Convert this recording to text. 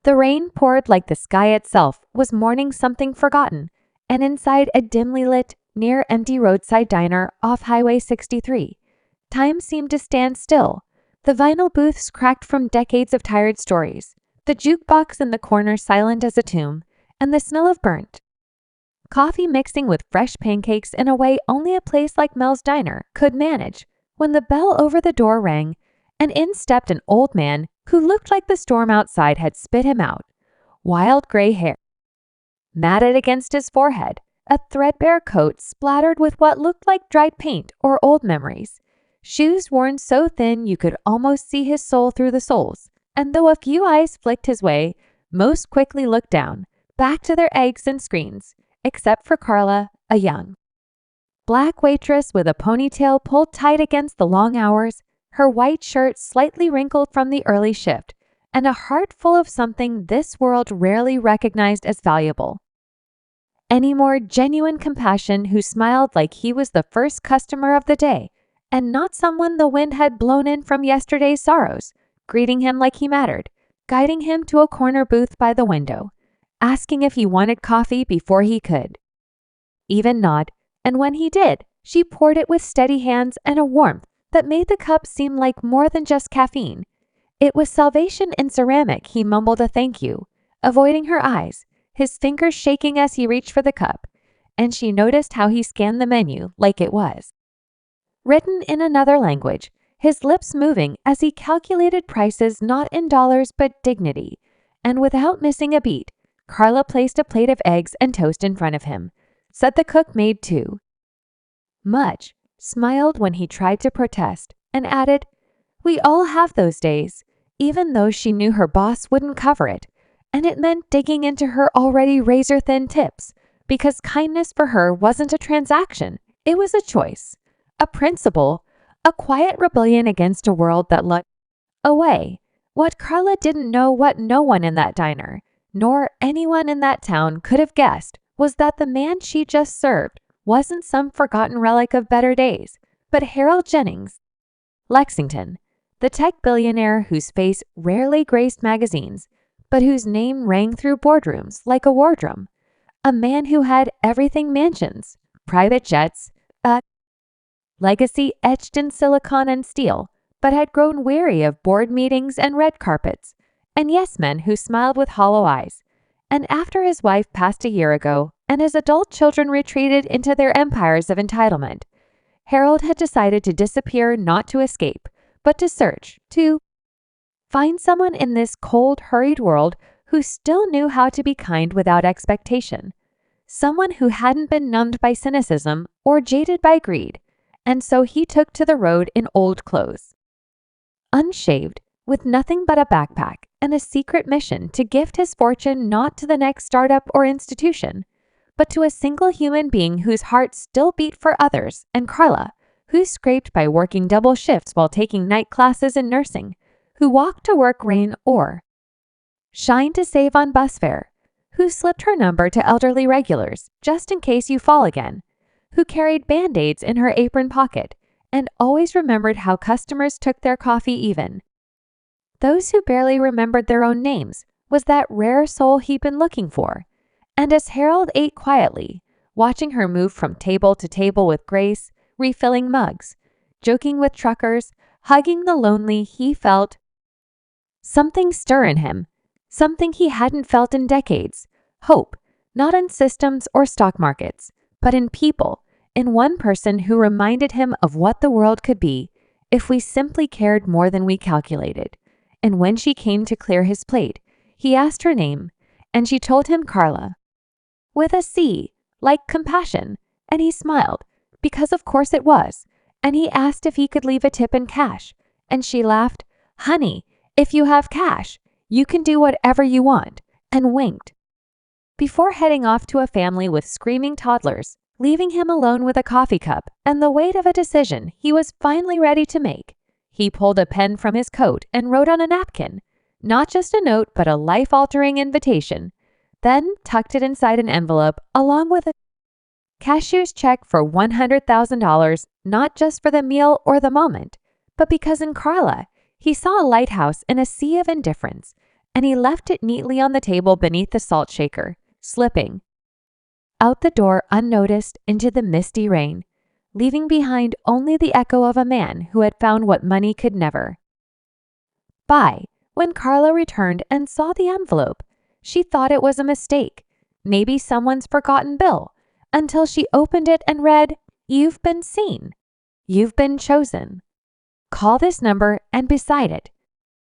The rain poured like the sky itself was mourning something forgotten, and inside a dimly lit, near-empty roadside diner off Highway 63, time seemed to stand still. The vinyl booths cracked from decades of tired stories, the jukebox in the corner silent as a tomb, and the smell of burnt coffee mixing with fresh pancakes in a way only a place like Mel's Diner could manage. When the bell over the door rang, and in stepped an old man who looked like the storm outside had spit him out. Wild gray hair matted against his forehead, a threadbare coat splattered with what looked like dried paint or old memories, shoes worn so thin you could almost see his soul through the soles, and though a few eyes flicked his way, most quickly looked down, back to their eggs and screens, except for Carla, a young black waitress with a ponytail pulled tight against the long hours, her white shirt slightly wrinkled from the early shift, and a heart full of something this world rarely recognized as valuable. Any more genuine compassion, who smiled like he was the first customer of the day, and not someone the wind had blown in from yesterday's sorrows, greeting him like he mattered, guiding him to a corner booth by the window, asking if he wanted coffee before he could even nod, and when he did, she poured it with steady hands and a warmth that made the cup seem like more than just caffeine. It was salvation in ceramic. He mumbled a thank you, avoiding her eyes, his fingers shaking as he reached for the cup, and she noticed how he scanned the menu like it was written in another language, his lips moving as he calculated prices not in dollars but dignity, and without missing a beat, Carla placed a plate of eggs and toast in front of him, said the cook made too much, smiled when he tried to protest, and added, "We all have those days," even though she knew her boss wouldn't cover it, and it meant digging into her already razor-thin tips, because kindness for her wasn't a transaction, it was a choice, a principle, a quiet rebellion against a world that looked away. What Carla didn't know, what no one in that diner, nor anyone in that town could have guessed, was that the man she just served wasn't some forgotten relic of better days, but Harold Jennings, Lexington, the tech billionaire whose face rarely graced magazines, but whose name rang through boardrooms like a war drum. A man who had everything: mansions, private jets, a legacy etched in silicon and steel, but had grown weary of board meetings and red carpets, and yes-men who smiled with hollow eyes. And after his wife passed a year ago, and his adult children retreated into their empires of entitlement, Harold had decided to disappear, not to escape, but to search, to find someone in this cold, hurried world who still knew how to be kind without expectation, someone who hadn't been numbed by cynicism or jaded by greed. And so he took to the road in old clothes, unshaved, with nothing but a backpack and a secret mission to gift his fortune not to the next startup or institution, but to a single human being whose heart still beat for others, and Carla, who scraped by working double shifts while taking night classes in nursing, who walked to work rain or shine to save on bus fare, who slipped her number to elderly regulars just in case you fall again, who carried Band-Aids in her apron pocket and always remembered how customers took their coffee even. Those who barely remembered their own names was that rare soul he'd been looking for. And as Harold ate quietly, watching her move from table to table with grace, refilling mugs, joking with truckers, hugging the lonely, he felt something stir in him, something he hadn't felt in decades. Hope, not in systems or stock markets, but in people, in one person who reminded him of what the world could be if we simply cared more than we calculated. And when she came to clear his plate, he asked her name, and she told him Carla, with a C, like compassion, and he smiled, because of course it was, and he asked if he could leave a tip in cash, and she laughed, "Honey, if you have cash, you can do whatever you want," and winked. Before heading off to a family with screaming toddlers, leaving him alone with a coffee cup and the weight of a decision he was finally ready to make, he pulled a pen from his coat and wrote on a napkin, not just a note but a life-altering invitation, then tucked it inside an envelope along with a cashier's check for $100,000, not just for the meal or the moment, but because in Carla, he saw a lighthouse in a sea of indifference, and he left it neatly on the table beneath the salt shaker, slipping out the door unnoticed into the misty rain, leaving behind only the echo of a man who had found what money could never buy. When Carla returned and saw the envelope, she thought it was a mistake, maybe someone's forgotten bill, until she opened it and read, "You've been seen. You've been chosen. Call this number," and beside it,